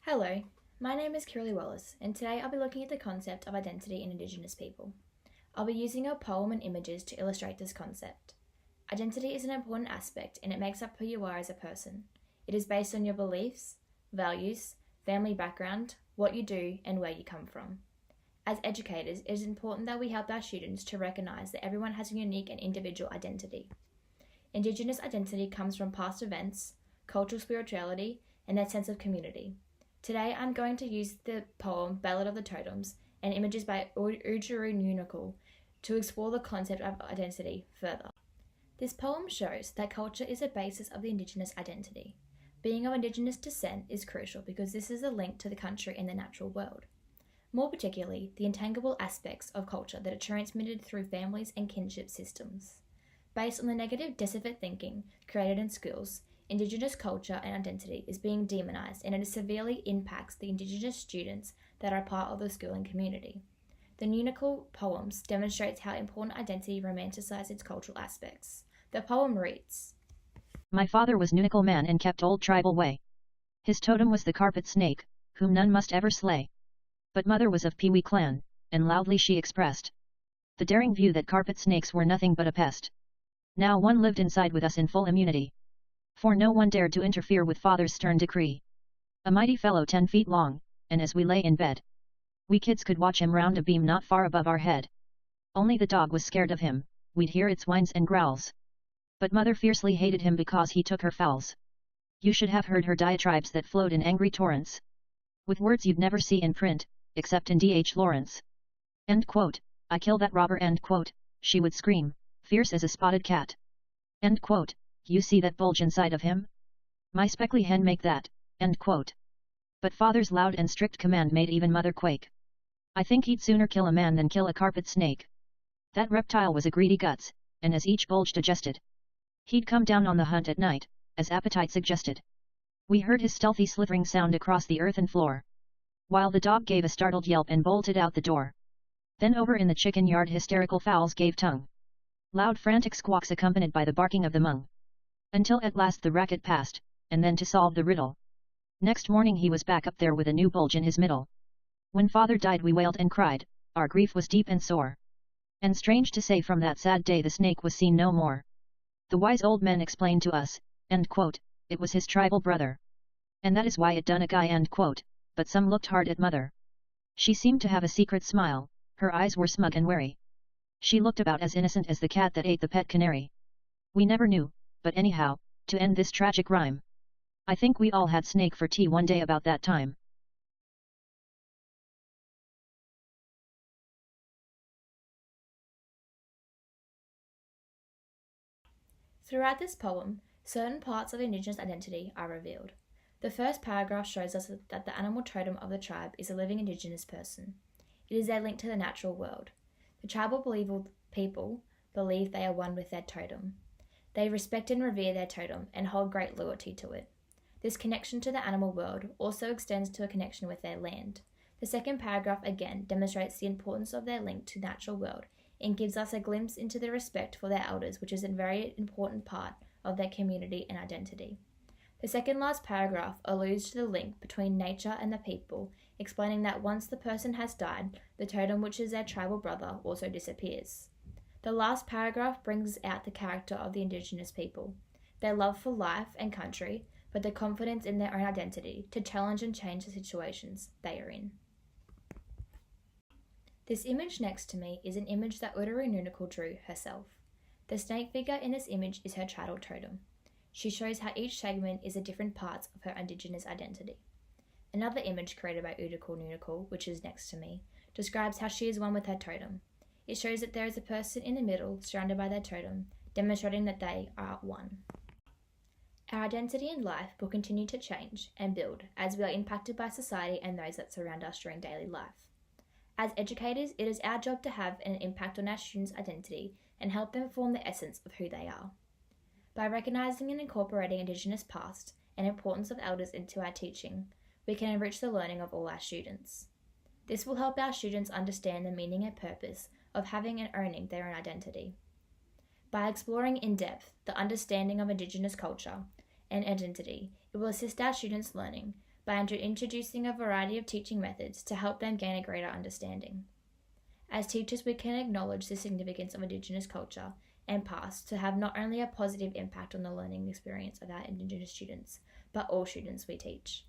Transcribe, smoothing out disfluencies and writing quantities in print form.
Hello, my name is Kirra-Lee, and today I'll be looking at the concept of identity in Indigenous people. I'll be using a poem and images to illustrate this concept. Identity is an important aspect and it makes up who you are as a person. It is based on your beliefs, values, family background, what you do, and where you come from. As educators, it is important that we help our students to recognise that everyone has a unique and individual identity. Indigenous identity comes from past events, cultural spirituality, and their sense of community. Today I'm going to use the poem Ballad of the Totems and images by Uni to explore the concept of identity further. This poem shows that culture is a basis of the Indigenous identity. Being of Indigenous descent is crucial because this is a link to the country and the natural world. More particularly, the intangible aspects of culture that are transmitted through families and kinship systems. Based on the negative deciphered thinking created in schools, Indigenous culture and identity is being demonised and it severely impacts the Indigenous students that are part of the schooling community. The Nunakal poems demonstrates how important identity romanticises its cultural aspects. The poem reads, My father was Nunakal man and kept old tribal way. His totem was the carpet snake, whom none must ever slay. But mother was of Pewee clan, and loudly she expressed the daring view that carpet snakes were nothing but a pest. Now one lived inside with us in full immunity. For no one dared to interfere with father's stern decree. A mighty fellow 10 feet long, and as we lay in bed, we kids could watch him round a beam not far above our head. Only the dog was scared of him, we'd hear its whines and growls. But mother fiercely hated him because he took her fowls. You should have heard her diatribes that flowed in angry torrents. With words you'd never see in print, except in D.H. Lawrence. End quote, I kill that robber end quote, she would scream, fierce as a spotted cat. End quote. You see that bulge inside of him? My speckly hen make that, end quote. But father's loud and strict command made even mother quake. I think he'd sooner kill a man than kill a carpet snake. That reptile was a greedy guts, and as each bulge digested, he'd come down on the hunt at night, as appetite suggested. We heard his stealthy slithering sound across the earthen floor, while the dog gave a startled yelp and bolted out the door. Then over in the chicken yard hysterical fowls gave tongue. Loud frantic squawks accompanied by the barking of the mung. Until at last the racket passed, and then to solve the riddle. Next morning he was back up there with a new bulge in his middle. When father died we wailed and cried, our grief was deep and sore. And strange to say from that sad day the snake was seen no more. The wise old men explained to us, end quote, it was his tribal brother. And that is why it done a guy end quote, but some looked hard at mother. She seemed to have a secret smile, her eyes were smug and wary. She looked about as innocent as the cat that ate the pet canary. We never knew. But anyhow, to end this tragic rhyme, I think we all had snake for tea one day about that time. Throughout this poem, certain parts of Indigenous identity are revealed. The first paragraph shows us that the animal totem of the tribe is a living Indigenous person. It is their link to the natural world. The tribal people believe they are one with their totem. They respect and revere their totem and hold great loyalty to it. This connection to the animal world also extends to a connection with their land. The second paragraph again demonstrates the importance of their link to the natural world and gives us a glimpse into the respect for their elders, which is a very important part of their community and identity. The second last paragraph alludes to the link between nature and the people, explaining that once the person has died, the totem, which is their tribal brother, also disappears. The last paragraph brings out the character of the Indigenous people, their love for life and country, but their confidence in their own identity to challenge and change the situations they are in. This image next to me is an image that Ururu Nunakal drew herself. The snake figure in this image is her tribal totem. She shows how each segment is a different parts of her Indigenous identity. Another image created by Ururu Nunakal, which is next to me, describes how she is one with her totem. It shows that there is a person in the middle surrounded by their totem, demonstrating that they are one. Our identity in life will continue to change and build as we are impacted by society and those that surround us during daily life. As educators, it is our job to have an impact on our students' identity and help them form the essence of who they are. By recognising and incorporating Indigenous past and importance of elders into our teaching, we can enrich the learning of all our students. This will help our students understand the meaning and purpose of having and owning their own identity. By exploring in depth the understanding of Indigenous culture and identity, it will assist our students' learning by introducing a variety of teaching methods to help them gain a greater understanding. As teachers, we can acknowledge the significance of Indigenous culture and past to have not only a positive impact on the learning experience of our Indigenous students, but all students we teach.